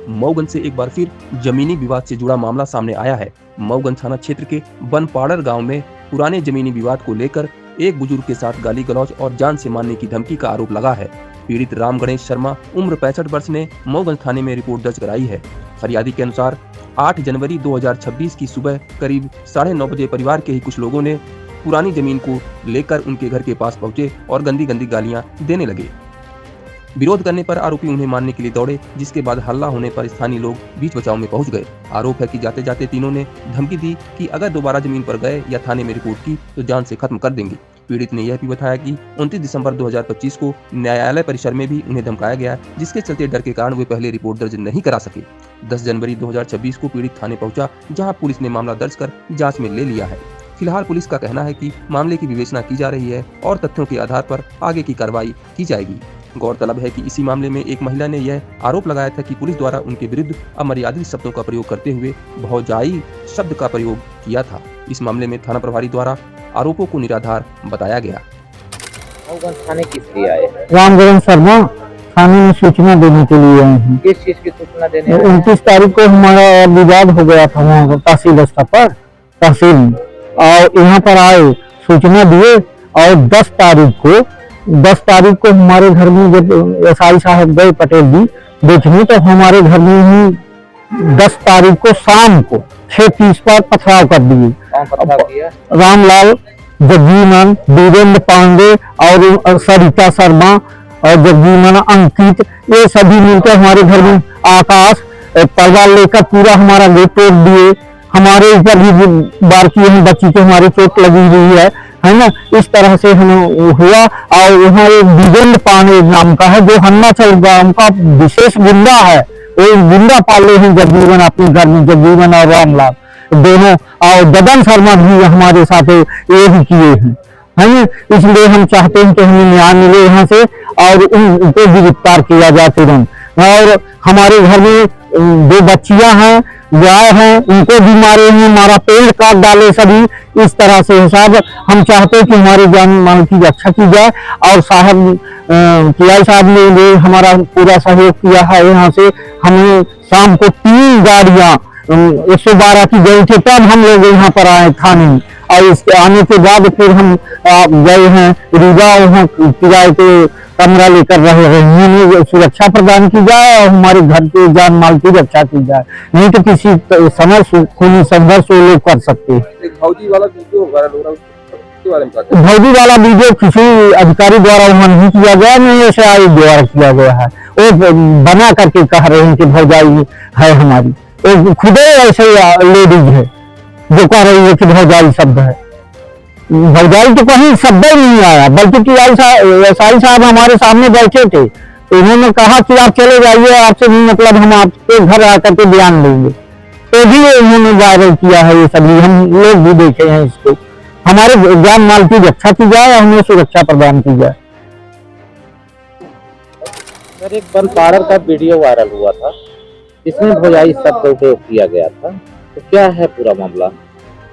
मऊगंज से एक बार फिर जमीनी विवाद से जुड़ा मामला सामने आया है। मऊगंज थाना क्षेत्र के बनपाड़र गांव में पुराने जमीनी विवाद को लेकर एक बुजुर्ग के साथ गाली गलौज और जान से मारने की धमकी का आरोप लगा है। पीड़ित राम गणेश शर्मा उम्र 65 वर्ष ने मऊगंज थाने में रिपोर्ट दर्ज कराई है। फरियादी के अनुसार 8 जनवरी 2026 की सुबह करीब 9:30 बजे परिवार के ही कुछ लोगों ने पुरानी जमीन को लेकर उनके घर के पास पहुंचे और गंदी गंदी गालियां देने लगे। विरोध करने पर आरोपी उन्हें मारने के लिए दौड़े, जिसके बाद हल्ला होने पर स्थानीय लोग बीच बचाव में पहुंच गए। आरोप है कि जाते जाते तीनों ने धमकी दी कि अगर दोबारा जमीन पर गए या थाने में रिपोर्ट की तो जान से खत्म कर देंगे। पीड़ित ने यह भी बताया कि 29 दिसंबर 2025 को न्यायालय परिसर में भी उन्हें धमकाया गया, जिसके चलते डर के कारण वे पहले रिपोर्ट दर्ज नहीं करा सके। 10 जनवरी 2026 को पीड़ित थाने पहुंचा, जहां पुलिस ने मामला दर्ज कर जांच में ले लिया है। फिलहाल पुलिस का कहना है कि मामले की विवेचना की जा रही है और तथ्यों के आधार पर आगे की कार्रवाई की जाएगी। गौरतलब है कि इसी मामले में एक महिला ने यह आरोप लगाया था कि पुलिस द्वारा उनके विरुद्ध अमर्यादित शब्दों का प्रयोग करते हुए भौजाई शब्द का प्रयोग किया था। इस मामले में थाना प्रभारी द्वारा आरोपों को निराधार बताया गया। थाने किस लिए आए? राम गणेश शर्मा थाने में सूचना देने के लिए आए हैं। किस चीज की सूचना देने? 29 तारीख को हमारा विवाद हो गया था वहाँ तहसील स्तर पर, तहसील में, और यहाँ पर आए सूचना दिए और 10 तारीख को हमारे घर में जब एसआई साहब गए पटेल जी देखने, तो हमारे घर में ही 10 तारीख को शाम को 6:30 पर पथराव कर दिए। रामलाल, जगजीवन, वीरेंद्र पांडे और सरिता शर्मा और जगजीवन, अंकित, ये सभी मिलकर हमारे घर में आकाश परवाल लेकर पूरा हमारा गेट तोड़ दिए। हमारे ऊपर भी बार किए हैं, बच्ची को हमारी चोट लगी हुई है ना। इस तरह से हम हुआ। और वहाँ एक वीरेंद्र पांडे नाम का है जो हन्नाचल गांव का विशेष गुंडा है, वो गुंडा पाले हैं जगजीवन अपने घर में, जगजीवन और रामलाल दोनों, और ददन शर्मा भी हमारे साथ ये भी किए हैं, है ना। इसलिए हम चाहते हैं कि हमें न्याय मिले यहाँ से और उनको गिरफ्तार किया जाए तुरंत। और हमारे घर में 2 बच्चियां हैं, गाय हैं, उनको भी मारे हैं, हमारा पेड़ काट डाले सभी। इस तरह से साहब हम चाहते हैं कि हमारी जान माल की रक्षा की जाए। और साहब पीआई साहब ने भी हमारा पूरा सहयोग किया है। यहाँ से हमें शाम को 3 गाड़ियां 112 की गई थी, तब हम लोग यहाँ पर आए थाने में। और इसके आने के बाद फिर हम गए हैं रीवा, वहाँ किराए के कमरा लेकर रहे हैं। सुरक्षा प्रदान की जाए और हमारे घर के जान माल की रक्षा की जाए, नहीं तो किसी समय खूनी संघर्ष वो लोग कर सकते हैं। भौजी वाला वीडियो वायरल हो रहा है, उसके बारे में क्या? भौजी वाला वीडियो किसी अधिकारी द्वारा वहाँ नहीं किया गया, नहीं एसआई द्वारा किया गया है। वो बना करके कह रहे हैं कि भौजाई है हमारी, वो खुद ऐसे लेडीज है जो कह रही है कि भौजाई शब्द है। भौजाई तो कहीं शब्द ही नहीं आया, बल्कि एसआई साहब हमारे सामने बैठे थे, तो उन्होंने कहा कि आप चले जाइए, आपसे नहीं मतलब, हम आपके घर आकर के बयान लेंगे। तो भी उन्होंने वायरल किया है ये सभी, हम लोग भी देखे हैं इसको। हमारे जान माल की रक्षा की जाए और हमें सुरक्षा प्रदान की जाए। सर, एक बनपाड़र का वीडियो वायरल हुआ था, इसमें भौजाई शब्द उपयोग किया गया था, तो क्या है पूरा मामला?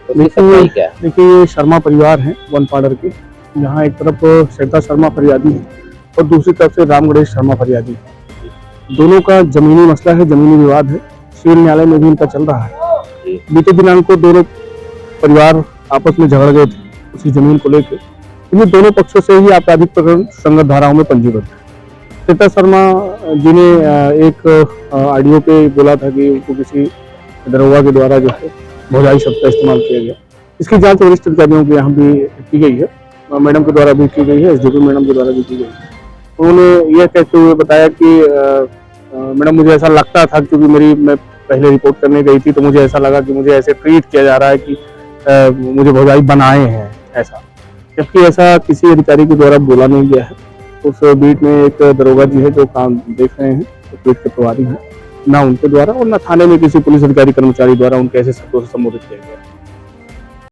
देखिए, ये शर्मा परिवार है बनपाड़र के, जहाँ एक तरफ सरिता शर्मा फरियादी है और दूसरी तरफ से राम गणेश शर्मा फरियादी है। दोनों का जमीनी मसला है, जमीनी विवाद है, सिविल न्यायालय में भी इनका चल रहा है। बीते दिनांक को दोनों परिवार आपस में झगड़ गए थे उसी जमीन को लेकर। इन दोनों पक्षों से ही आपराधिक प्रकरण संगत धाराओं में पंजीबद्ध है। सरिता शर्मा जी ने एक ऑडियो पे बोला था कि उनको किसी दरोगा के द्वारा जो है भौजाई शब्द का इस्तेमाल किया गया। इसकी जांच वरिष्ठ अधिकारियों के यहाँ भी की गई है, मैडम के द्वारा भी की गई है, एसडीपी मैडम के द्वारा भी की गई है। उन्होंने यह कहते हुए बताया कि मैडम मुझे ऐसा लगता था, क्योंकि मैं पहले रिपोर्ट करने गई थी तो मुझे ऐसा लगा कि मुझे ऐसे ट्रीट किया जा रहा है कि मुझे भौजाई बनाए हैं ऐसा, जबकि ऐसा किसी अधिकारी के द्वारा बोला नहीं गया है। उस बीट में एक दरोगा जी है जो काम देख रहे हैं, बीट के प्रभारी हैं, ना उनके द्वारा और ना थाने में किसी पुलिस अधिकारी कर्मचारी द्वारा उनके ऐसे शब्दों से संबोधित किया गया।